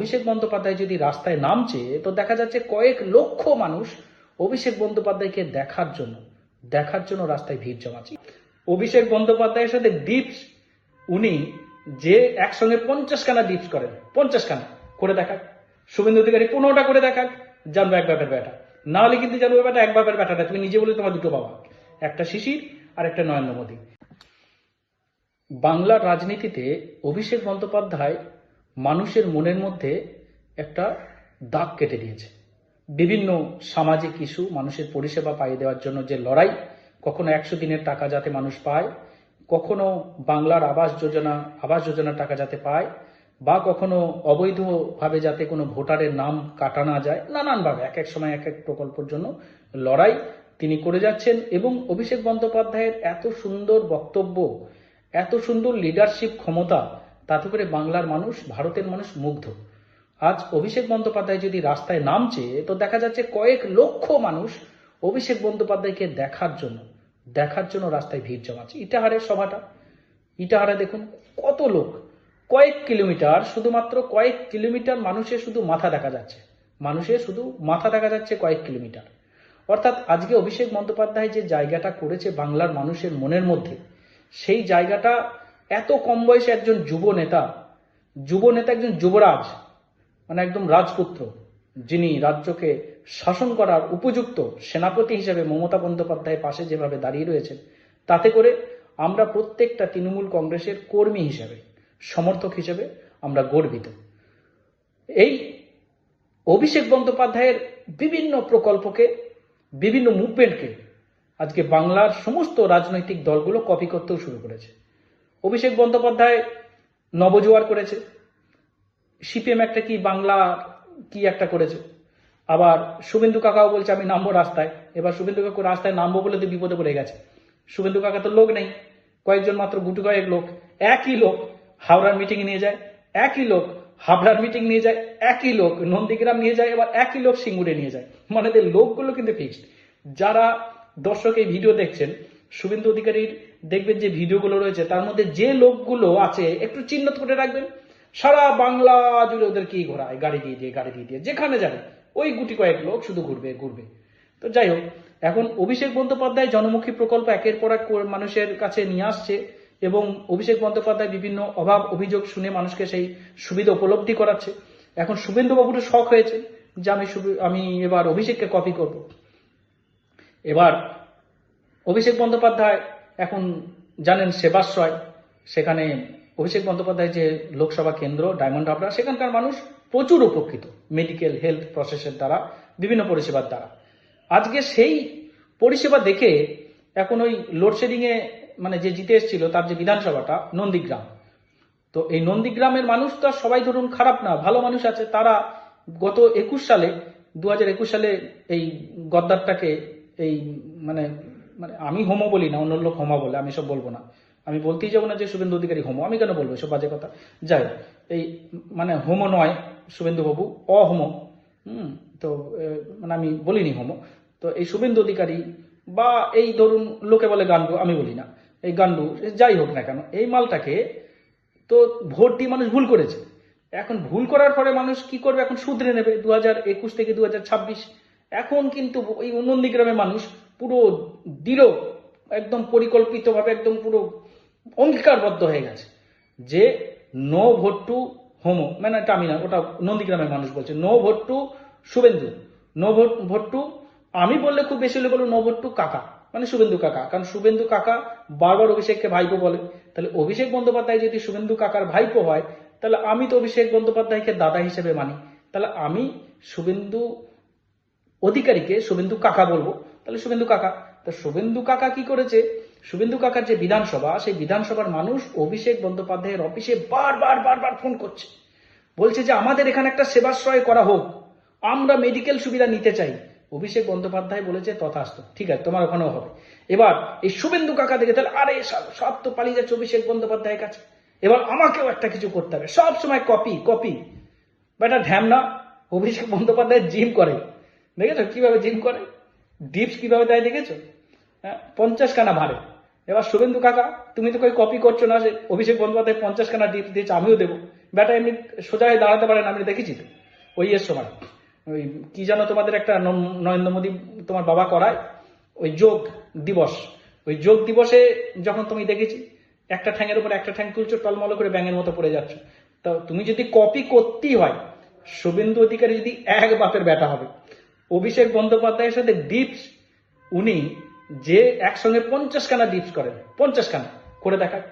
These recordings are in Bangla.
অভিষেক বন্দ্যোপাধ্যায় যদি রাস্তায় নামছে তো দেখা যাচ্ছে কয়েক লক্ষ মানুষ অভিষেক বন্দ্যোপাধ্যায়কে দেখার জন্য রাস্তায় ভিড় জমাচ্ছে। অভিষেক বন্দ্যোপাধ্যায়ের সাথে ডিপস উনি যে একসঙ্গে 50খানা ডিপস করেন, 50খানা করে দেখাক। শুভেন্দু অধিকারী 15টা করে দেখাক, জানবো এক বাপের বেটা। না হলে কিন্তু জানবো বেটা এক বাপের বেটাটা, তুমি নিজে বলে তোমার দুটো বাবা, একটা শিশির আর একটা নরেন্দ্র মোদী। বাংলার রাজনীতিতে অভিষেক বন্দ্যোপাধ্যায় মানুষের মনের মধ্যে একটা দাগ কেটে দিয়েছে। বিভিন্ন সামাজিক ইস্যু, মানুষের পরিষেবা পাইয়ে দেওয়ার জন্য যে লড়াই, কখনো 100 দিনের টাকা যাতে মানুষ পায়, কখনো বাংলার আবাস যোজনার টাকা যাতে পায়, বা কখনো অবৈধভাবে যাতে কোনো ভোটারের নাম কাটা না যায়, নানানভাবে এক এক সময় এক এক প্রকল্পের জন্য লড়াই তিনি করে যাচ্ছেন। এবং অভিষেক বন্দ্যোপাধ্যায়ের এত সুন্দর বক্তব্য, এত সুন্দর লিডারশিপ ক্ষমতা, তাতে করে বাংলার মানুষ, ভারতের মানুষ মুগ্ধ। আজ অভিষেক বন্দ্যোপাধ্যায় যদি রাস্তায় নামছে তো দেখা যাচ্ছে কয়েক লক্ষ মানুষ অভিষেক বন্দ্যোপাধ্যায়কে দেখার জন্য রাস্তায় ভিড় জমাচ্ছে। ইটাহারে দেখুন কত লোক, কয়েক কিলোমিটার, শুধুমাত্র কয়েক কিলোমিটার মানুষের শুধু মাথা দেখা যাচ্ছে কয়েক কিলোমিটার। অর্থাৎ আজকে অভিষেক বন্দ্যোপাধ্যায় যে জায়গাটা করেছে বাংলার মানুষের মনের মধ্যে, সেই জায়গাটা এত কম বয়সে একজন যুব নেতা, একজন যুবরাজ, মানে একদম রাজপুত্র, যিনি রাজ্যকে শাসন করার উপযুক্ত সেনাপতি হিসেবে মমতা বন্দ্যোপাধ্যায়ের পাশে যেভাবে দাঁড়িয়ে রয়েছেন, তাতে করে আমরা প্রত্যেকটা তৃণমূল কংগ্রেসের কর্মী হিসেবে, সমর্থক হিসেবে আমরা গর্বিত। এই অভিষেক বন্দ্যোপাধ্যায়ের বিভিন্ন প্রকল্পকে, বিভিন্ন মুভমেন্টকে আজকে বাংলার সমস্ত রাজনৈতিক দলগুলো কপি করতেও শুরু করেছে। অভিষেক বন্দ্যোপাধ্যায় নবজোয়ার করেছে, সিপিএম একটা কি একটা করেছে, আবার শুভেন্দু কাকাও বলছে আমি নামবো রাস্তায়। এবার শুভেন্দু কাকু রাস্তায় নামবো বলে তো বিপদে পড়ে গেছে। শুভেন্দু কাকা তো লোক নেই, কয়েকজন মাত্র, গুটি কয়েক লোক। একই লোক হাওড়ার মিটিং নিয়ে যায়, একই লোক হাবড়ার মিটিং নিয়ে যায়, একই লোক নন্দীগ্রাম নিয়ে যায়, এবার একই লোক সিঙ্গুরে নিয়ে যায়। মানে লোকগুলো কিন্তু ফিক্সড। যারা দর্শক এই ভিডিও দেখছেন, শুভেন্দু অধিকারীর দেখবেন যে ভিডিওগুলো রয়েছে, তার মধ্যে যে লোকগুলো আছে একটু চিহ্নিত করে রাখবেন। সারা বাংলা জুড়ে ওদের কি ঘোরায়, গাড়ি দিয়ে দিয়ে, যেখানে যাবে ওই গুটি কয়েক লোক শুধু ঘুরবে। তো যাই হোক, এখন অভিষেক বন্দ্যোপাধ্যায় জনমুখী প্রকল্প একের পর এক মানুষের কাছে নিয়ে আসছে, এবং অভিষেক বন্দ্যোপাধ্যায় বিভিন্ন অভাব অভিযোগ শুনে মানুষকে সেই সুবিধা উপলব্ধি করাচ্ছে। এখন শুভেন্দু বাবুর শখ হয়েছে যে আমি এবার অভিষেককে কপি করব। এবার অভিষেক বন্দ্যোপাধ্যায় এখন জানেন সেবাশ্রয়, সেখানে অভিষেক বন্দ্যোপাধ্যায় যে লোকসভা কেন্দ্র ডায়মন্ড হাবড়া, সেখানকার মানুষ প্রচুর উপকৃত মেডিকেল হেলথ প্রসেসের দ্বারা, বিভিন্ন পরিষেবার দ্বারা। আজকে সেই পরিষেবা দেখে এখন ওই লোডশেডিং এ মানে যে জিতে এসেছিল তার যে বিধানসভাটা নন্দীগ্রাম, তো এই নন্দীগ্রামের মানুষ তো সবাই ধরুন খারাপ না, ভালো মানুষ আছে। তারা গত 2021 সালে এই গদ্দারটাকে, এই মানে মানে আমি হোমো বলি না, অন্য লোক হোমা বলে, আমি সব বলবো না। আমি বলতেই যাবো না যে শুভেন্দু অধিকারী হোমো, আমি কেন বলবো এসব বাজে কথা। যাই হোক, এই মানে হোমো নয় শুভেন্দু বাবু, অহোমো। তো মানে আমি বলিনি হোমো। তো এই শুভেন্দু অধিকারী বা এই ধরুন লোকে বলে গান্ডু, আমি বলি না, এই গান্ডু যাই হোক না কেন, এই মালটাকে তো ভোট দিয়ে মানুষ ভুল করেছে। এখন ভুল করার পরে মানুষ কি করবে, এখন শুধরে নেবে 2021 থেকে 2026। এখন কিন্তু ওই নন্দীগ্রামের মানুষ পুরো দৃঢ়, একদম পরিকল্পিতভাবে, একদম পুরো অঙ্গীকারবদ্ধ হয়ে গেছে যে নো ভোট টু হোমো, মানে এটা আমি না, ওটা নন্দীগ্রামের মানুষ বলছে, no vote to Suvendu, no vote to, আমি বললে খুব বেশি হলে বলো নো ভোট টু কাকা, মানে শুভেন্দু কাকা। কারণ শুভেন্দু কাকা বারবার অভিষেককে ভাইপো বলে, তাহলে অভিষেক বন্দ্যোপাধ্যায় যদি শুভেন্দু কাকার ভাইপো হয়, তাহলে আমি তো অভিষেক বন্দ্যোপাধ্যায়কে দাদা হিসেবে মানি, তাহলে আমি শুভেন্দু অধিকারীকে শুভেন্দু কাকা বলবো, তাহলে শুভেন্দু কাকা। তো শুভেন্দু কাকা কি করেছে, শুভেন্দু কাকার যে বিধানসভা, সেই বিধানসভার মানুষ অভিষেক বন্দ্যোপাধ্যায়ের অফিসে বারবার ফোন করছে, বলছে যে আমাদের এখানে একটা সেবাশ্রয় করা হোক, আমরা মেডিকেল সুবিধা নিতে চাই। অভিষেক বন্দ্যোপাধ্যায় বলেছে তথাস্তু, ঠিক আছে তোমার ওখানেও হবে। এবার এই শুভেন্দু কাকা দেখে তাহলে আরে সব তো পালিয়ে যাচ্ছে অভিষেক বন্দ্যোপাধ্যায়ের কাছে, এবার আমাকেও একটা কিছু করতে হবে, সব সময় কপি। বেটা ঢ্যামনা, অভিষেক বন্দ্যোপাধ্যায় জিম করে, দেখেছো কিভাবে জিম করে, ডিপস কিভাবে দেয় দেখেছো, হ্যাঁ 50খানা ভারে। এবার শুভেন্দু কাকা তুমি তো কই কপি করছো না, যে অভিষেক বন্দ্যোপাধ্যায় 50খানা ডিপস দিয়েছে, আমিও দেবো। ব্যাটা এমনি সোজা হয়ে দাঁড়াতে পারে না, আমি দেখেছি তো ওই এর সময়। ওই কি জানো তোমাদের একটা নরেন্দ্র মোদী তোমার বাবা করায় ওই যোগ দিবস, ওই যোগ দিবসে যখন তুমি দেখেছি একটা ঠ্যাঙের উপর একটা ঠ্যাং তুলছো, টলমল করে ব্যাঙের মতো পড়ে যাচ্ছ। তা তুমি যদি কপি করতেই হয়, শুভেন্দু অধিকারী যদি এক বাপের ব্যাটা হবে, অভিষেক বন্দ্যোপাধ্যায়ের সাথে ডিপস উনি যে একসঙ্গে 50খানা ডিপস করেন, 50খানা করে দেখাক,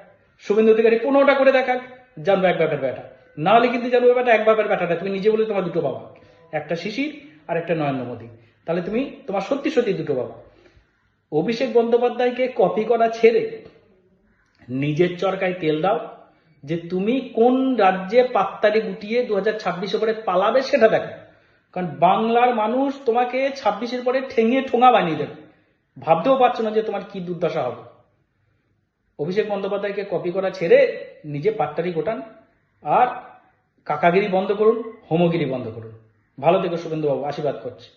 শুভেন্দু অধিকারী 15টা করে দেখাক, জানবো এক বাপের ব্যাটা। না হলে কিন্তু জানবো ব্যাটা এক বাপের ব্যাটা না, তুমি নিজে বলে তোমার দুটো বাবা, একটা শিশির আর একটা নরেন্দ্র মোদী, তাহলে তুমি তোমার সত্যি সত্যি দুটো বাবা। অভিষেক বন্দ্যোপাধ্যায়কে কপি করা ছেড়ে নিজের চরকায় তেল দাও, যে তুমি কোন রাজ্যে পাত্তারি গুটিয়ে 2026 পরে পালাবে সেটা দেখো। কারণ বাংলার মানুষ তোমাকে 26-এর পরে ঠেঙে ঠোঙা বানিয়ে দেবে, ভাবতেও পারছো না যে তোমার কি দুর্দশা হবে। অভিষেক বন্দ্যোপাধ্যায়কে কপি করা ছেড়ে নিজে পাত্তারি গোটান, আর কাকাগিরি বন্ধ করুন, হোমগিরি বন্ধ করুন। ভালো থেকো শুভেন্দুবাবু, আশীর্বাদ করছি।